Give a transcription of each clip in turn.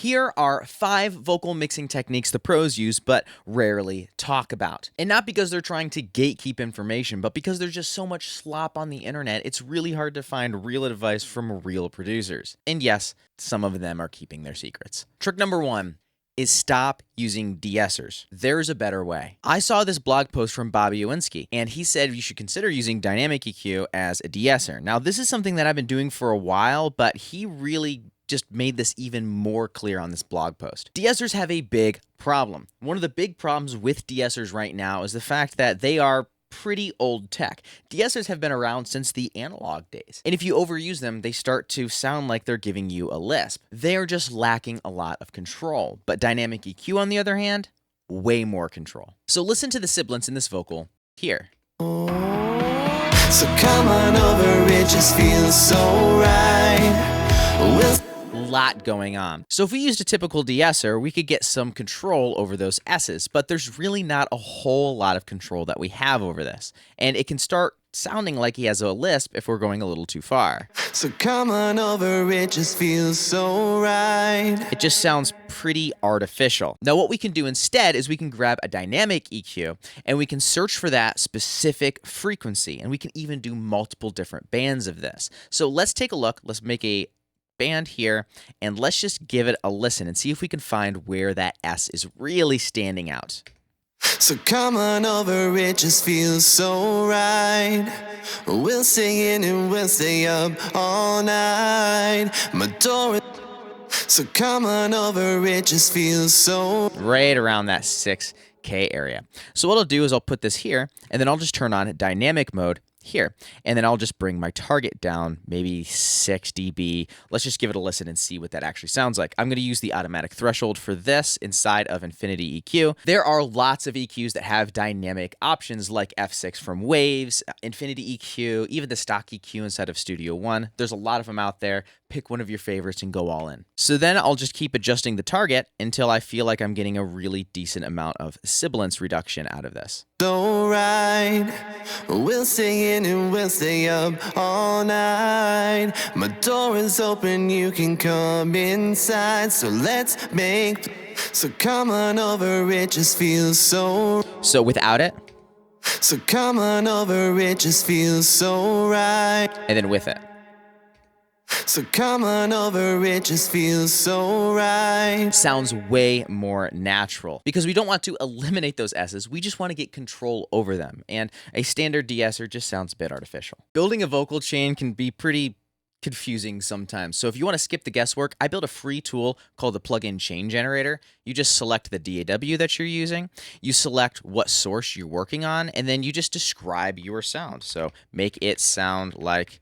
Here are 5 vocal mixing techniques the pros use but rarely talk about. And not because they're trying to gatekeep information, but because there's just so much slop on the internet, it's really hard to find real advice from real producers. And yes, some of them are keeping their secrets. Trick number 1 is stop using de-essers. There's a better way. I saw this blog post from Bobby Owinski, and he said you should consider using dynamic EQ as a de-esser. Now, this is something that I've been doing for a while, but he really just made this even more clear on this blog post. De-essers have a big problem. One of the big problems with de-essers right now is the fact that they are pretty old tech. De-essers have been around since the analog days. And if you overuse them, they start to sound like they're giving you a lisp. They are just lacking a lot of control. But dynamic EQ, on the other hand, way more control. So listen to the sibilance in this vocal here. So come on over, it just feels so right. Lot going on. So if we used a typical de-esser, we could get some control over those S's, but there's really not a whole lot of control that we have over this. And it can start sounding like he has a lisp if we're going a little too far. So come on over, it just feels so right. It just sounds pretty artificial. Now what we can do instead is we can grab a dynamic EQ and we can search for that specific frequency, and we can even do multiple different bands of this. So let's take a look. Let's make a band here, and let's just give it a listen and see if we can find where that S is really standing out. So come on over, it just feels so right. We'll sing it and we'll stay up all night. My door. So come on over, it just feels so right around that 6K area. So what I'll do is I'll put this here, and then I'll just turn on dynamic mode here, and then I'll just bring my target down maybe 6 dB. Let's just give it a listen and see what that actually sounds like. I'm going to use the automatic threshold for this inside of Infinity EQ. There are lots of EQs that have dynamic options like F6 from Waves, Infinity EQ, even the stock EQ inside of Studio One. There's a lot of them out there. Pick one of your favorites and go all in. So then I'll just keep adjusting the target until I feel like I'm getting a really decent amount of sibilance reduction out of this. so right. We'll sing it and we'll stay up all night. My door is open, you can come inside. So let's make. So come on over, it just feels so. So without it. So come on over, it just feels so right. And then with it. So come on over, it just feels so right. Sounds way more natural because we don't want to eliminate those S's. We just want to get control over them. And a standard de-esser just sounds a bit artificial. Building a vocal chain can be pretty confusing sometimes. So if you want to skip the guesswork, I built a free tool called the plugin chain generator. You just select the DAW that you're using. You select what source you're working on, and then you just describe your sound. So make it sound like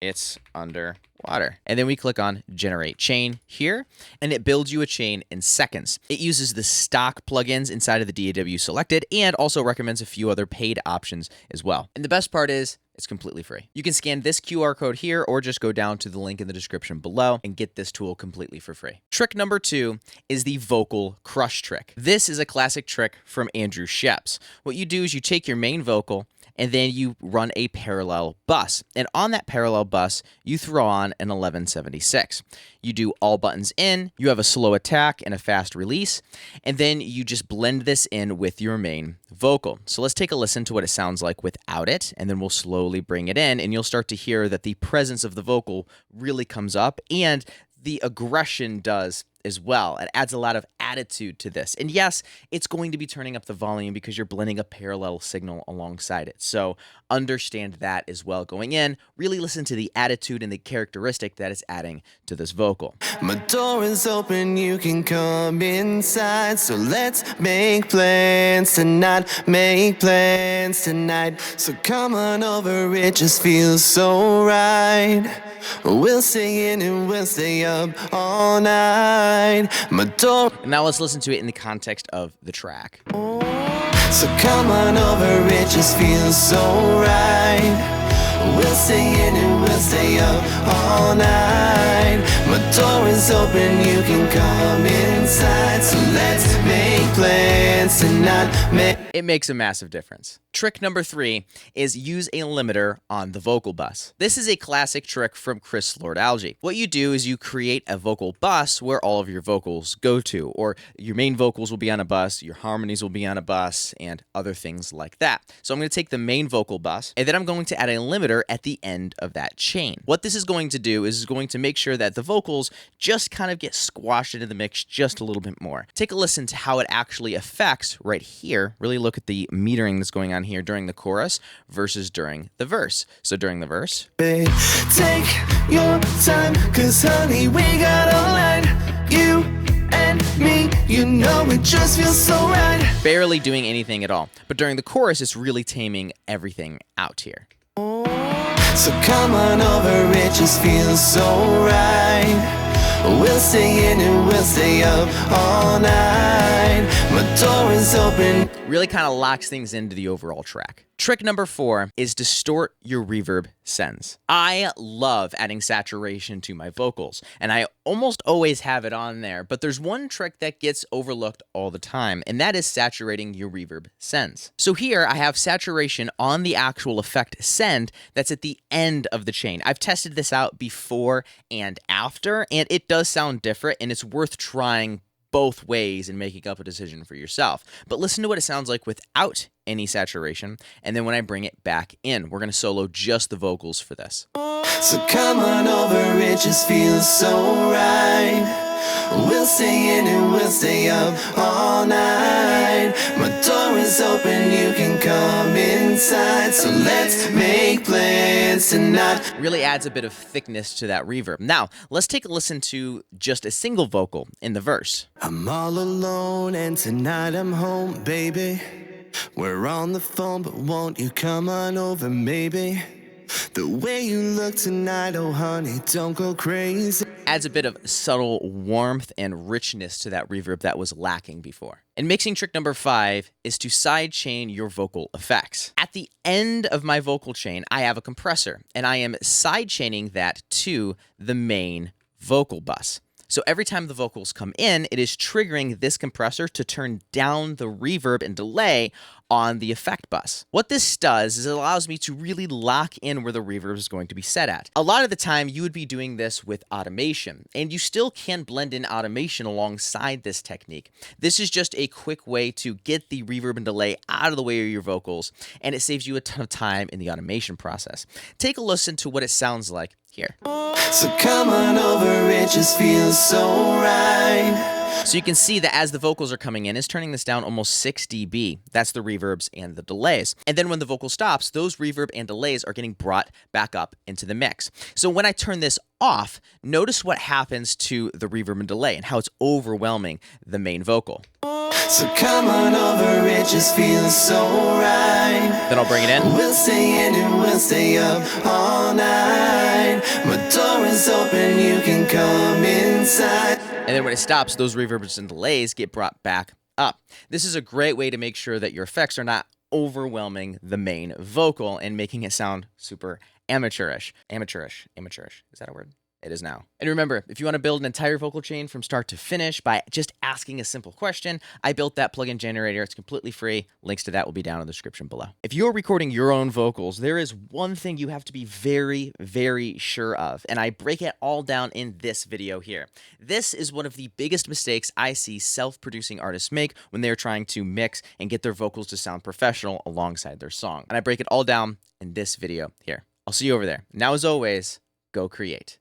it's underwater. And then we click on generate chain here, and it builds you a chain in seconds. It uses the stock plugins inside of the DAW selected and also recommends a few other paid options as well. And the best part is it's completely free. You can scan this QR code here or just go down to the link in the description below and get this tool completely for free. Trick number 2 is the vocal crush trick. This is a classic trick from Andrew Scheps. What you do is you take your main vocal and then you run a parallel bus. And on that parallel bus, you throw on an 1176. You do all buttons in, you have a slow attack and a fast release, and then you just blend this in with your main vocal. So let's take a listen to what it sounds like without it, and then we'll slowly bring it in, and you'll start to hear that the presence of the vocal really comes up, and the aggression does as well. It adds a lot of attitude to this. And yes, it's going to be turning up the volume because you're blending a parallel signal alongside it. So understand that as well going in. Really listen to the attitude and the characteristic that it's adding to this vocal. My door is open, you can come inside. So let's make plans tonight, make plans tonight. So come on over, it just feels so right. We'll sing it and we'll stay up all night. My door. Now let's listen to it in the context of the track. So come on over, it just feels so right. We'll sing it and we'll stay up all night. My door is open, you can come inside. So let's make plans tonight. It makes a massive difference. Trick number 3 is use a limiter on the vocal bus. This is a classic trick from Chris Lord-Alge. What you do is you create a vocal bus where all of your vocals go to, or your main vocals will be on a bus, your harmonies will be on a bus, and other things like that. So I'm going to take the main vocal bus, and then I'm going to add a limiter at the end of that chain. What this is going to do is going to make sure that the vocals just kind of get squashed into the mix just a little bit more. Take a listen to how it actually affects right here. Really look at the metering that's going on here during the chorus versus during the verse. So during the verse, Babe, take your time, 'cause honey, we got all night. You and me, you know it just feels so right. barely doing anything at all. But during the chorus, it's really taming everything out here. So come on over, it just feels so right. We'll stay in and we'll stay up all night. My door is open. Really kind of locks things into the overall track. Trick number 4 is distort your reverb sends. I love adding saturation to my vocals, and I almost always have it on there, but there's one trick that gets overlooked all the time, and that is saturating your reverb sends. So here I have saturation on the actual effect send that's at the end of the chain. I've tested this out before and after, and it does sound different, and it's worth trying both ways and making up a decision for yourself. But listen to what it sounds like without any saturation, and then when I bring it back in, we're going to solo just the vocals for this. So come on over, it just feels so right. We'll stay in and we'll stay up all night. My door is open, you can come inside. So let's make plans tonight. Really adds a bit of thickness to that reverb. Now, let's take a listen to just a single vocal in the verse. I'm all alone and tonight I'm home, baby. We're on the phone, but won't you come on over, maybe? The way you look tonight, oh honey, don't go crazy. Adds a bit of subtle warmth and richness to that reverb that was lacking before. And mixing trick number 5 is to sidechain your vocal effects. At the end of my vocal chain, I have a compressor, and I am sidechaining that to the main vocal bus. So every time the vocals come in, it is triggering this compressor to turn down the reverb and delay on the effect bus. What this does is it allows me to really lock in where the reverb is going to be set at. A lot of the time, you would be doing this with automation, and you still can blend in automation alongside this technique. This is just a quick way to get the reverb and delay out of the way of your vocals, and it saves you a ton of time in the automation process. Take a listen to what it sounds like here. So come on over, it just feels so right. So you can see that as the vocals are coming in, it's turning this down almost 6 dB. That's the reverbs and the delays. And then when the vocal stops, those reverb and delays are getting brought back up into the mix. So when I turn this off, notice what happens to the reverb and delay and how it's overwhelming the main vocal. So come on over, it just feels so right. Then I'll bring it in. We'll stay in and we'll stay up all night. My door is open, you can come inside. And then when it stops, those reverbs and delays get brought back up. This is a great way to make sure that your effects are not overwhelming the main vocal and making it sound super amateurish. Amateurish. Is that a word? It is now. And remember, if you want to build an entire vocal chain from start to finish by just asking a simple question, I built that plugin generator. It's completely free. Links to that will be down in the description below. If you're recording your own vocals, there is one thing you have to be very, very sure of, and I break it all down in this video here. This is one of the biggest mistakes I see self-producing artists make when they're trying to mix and get their vocals to sound professional alongside their song. And I break it all down in this video here. I'll see you over there. Now, as always, go create.